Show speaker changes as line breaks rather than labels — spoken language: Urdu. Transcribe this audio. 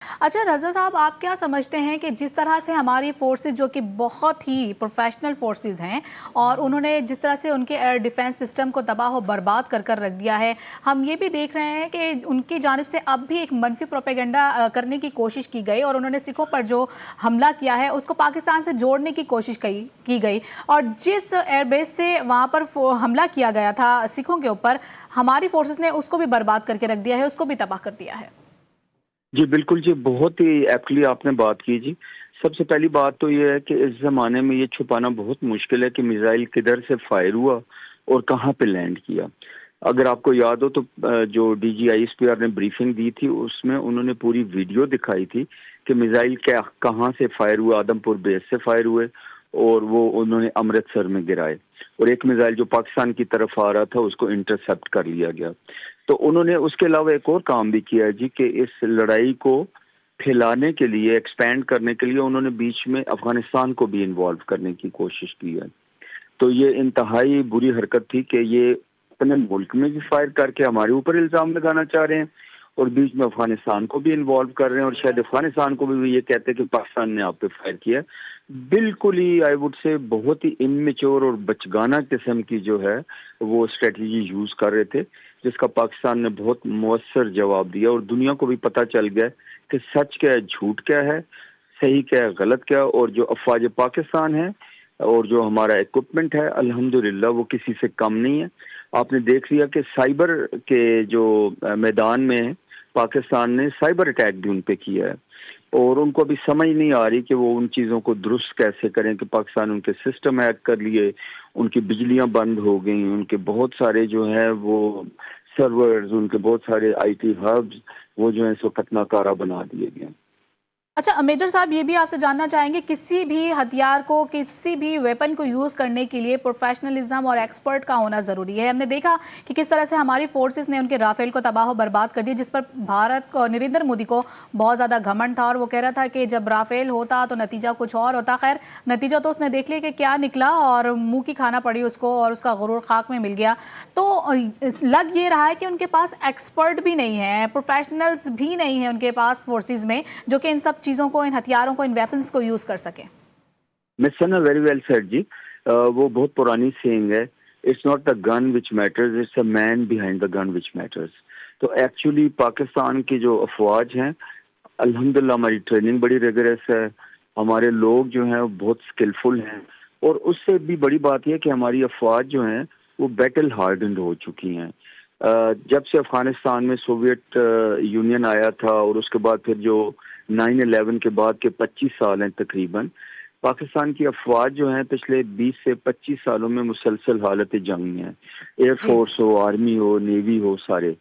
اچھا رضا صاحب، آپ کیا سمجھتے ہیں کہ جس طرح سے ہماری فورسز جو کہ بہت ہی پروفیشنل فورسز ہیں اور انہوں نے جس طرح سے ان کے ایئر ڈیفنس سسٹم کو تباہ و برباد کر رکھ دیا ہے، ہم یہ بھی دیکھ رہے ہیں کہ ان کی جانب سے اب بھی ایک منفی پروپیگنڈا کرنے کی کوشش کی گئی اور انہوں نے سکھوں پر جو حملہ کیا ہے اس کو پاکستان سے جوڑنے کی کوشش کی گئی، اور جس ایئر بیس سے وہاں پر حملہ کیا گیا تھا سکھوں کے اوپر، ہماری فورسز نے اس کو بھی برباد کر کے رکھ دیا ہے، اس کو بھی تباہ کر دیا ہے۔
جی بالکل جی، بہت ہی ایپٹلی آپ نے بات کی جی۔ سب سے پہلی بات تو یہ ہے کہ اس زمانے میں یہ چھپانا بہت مشکل ہے کہ میزائل کدھر سے فائر ہوا اور کہاں پہ لینڈ کیا۔ اگر آپ کو یاد ہو تو جو D G I S P R نے بریفنگ دی تھی اس میں انہوں نے پوری ویڈیو دکھائی تھی کہ میزائل کہاں سے فائر ہوا، آدم پور بیس سے فائر ہوئے اور وہ انہوں نے امرتسر میں گرائے، اور ایک میزائل جو پاکستان کی طرف آ رہا تھا اس کو انٹرسپٹ کر لیا گیا۔ تو انہوں نے اس کے علاوہ ایک اور کام بھی کیا ہے جی کہ اس لڑائی کو پھیلانے کے لیے، ایکسپینڈ کرنے کے لیے انہوں نے بیچ میں افغانستان کو بھی انوالو کرنے کی کوشش کی ہے۔ تو یہ انتہائی بری حرکت تھی کہ یہ اپنے ملک میں بھی فائر کر کے ہمارے اوپر الزام لگانا چاہ رہے ہیں اور بیچ میں افغانستان کو بھی انوالو کر رہے ہیں، اور شاید افغانستان کو بھی یہ کہتے ہیں کہ پاکستان نے آپ پہ فائر کیا۔ بالکل ہی آئی وڈ سے بہت ہی انمیچور اور بچگانہ قسم کی جو ہے وہ اسٹریٹجی یوز کر رہے تھے، جس کا پاکستان نے بہت مؤثر جواب دیا، اور دنیا کو بھی پتہ چل گیا کہ سچ کیا ہے، جھوٹ کیا ہے، صحیح کیا ہے، غلط کیا ہے، اور جو افواج پاکستان ہے اور جو ہمارا ایکوپمنٹ ہے الحمدللہ وہ کسی سے کم نہیں ہے۔ آپ نے دیکھ لیا کہ سائبر کے جو میدان میں پاکستان نے سائبر اٹیک بھی ان پہ کیا ہے، اور ان کو ابھی سمجھ نہیں آ رہی کہ وہ ان چیزوں کو درست کیسے کریں کہ پاکستان ان کے سسٹم ہیک کر لیے، ان کی بجلیاں بند ہو گئیں، ان کے بہت سارے جو ہیں وہ سرورز، ان کے بہت سارے آئی ٹی ہبز وہ جو ہیں سو ناکارہ بنا دیے گئے۔
اچھا میجر صاحب، یہ بھی آپ سے جاننا چاہیں گے، کسی بھی ہتھیار کو، کسی بھی ویپن کو یوز کرنے کے لیے پروفیشنلزم اور ایکسپرٹ کا ہونا ضروری ہے۔ ہم نے دیکھا کہ کس طرح سے ہماری فورسز نے ان کے رافیل کو تباہ و برباد کر دیا، جس پر بھارت کو، نریندر مودی کو بہت زیادہ گھمنڈ تھا، اور وہ کہہ رہا تھا کہ جب رافیل ہوتا تو نتیجہ کچھ اور ہوتا۔ خیر نتیجہ تو اس نے دیکھ لیا کہ کیا نکلا، اور منہ کی کھانا پڑی اس کو، اور اس کا غرور خاک میں مل گیا۔ تو لگ یہ رہا ہے کہ ان کے پاس ایکسپرٹ بھی نہیں ہے، پروفیشنلز بھی نہیں ہیں ان کے پاس فورسز میں، جو کہ ان سب چیزوں کو، ان ہتھیاروں کو، ان ویپنز کو یوز کر سکیں۔
Miss Sana very well said جی۔ وہ بہت پرانی سینگ ہے، it's not the gun which matters, it's a man behind the gun which matters. تو ایکچولی پاکستان کی جو افواج ہیں الحمدللہ ہماری ٹریننگ بڑی ریگرس ہے، ہمارے لوگ جو ہیں وہ بہت اسکلفل ہیں، اور اس سے بھی بڑی بات یہ کہ ہماری افواج جو ہیں وہ بیٹل ہارڈنڈ ہو چکی ہیں۔ جب سے افغانستان میں سوویت یونین آیا تھا، اور اس کے بعد پھر جو 9/11 کے بعد کے 25 سال ہیں تقریباً، پاکستان کی افواج جو ہیں پچھلے 20 سے 25 سالوں میں مسلسل حالت جنگ میں ہیں، ایئر
جی
فورس ہو، آرمی ہو، نیوی ہو، سارے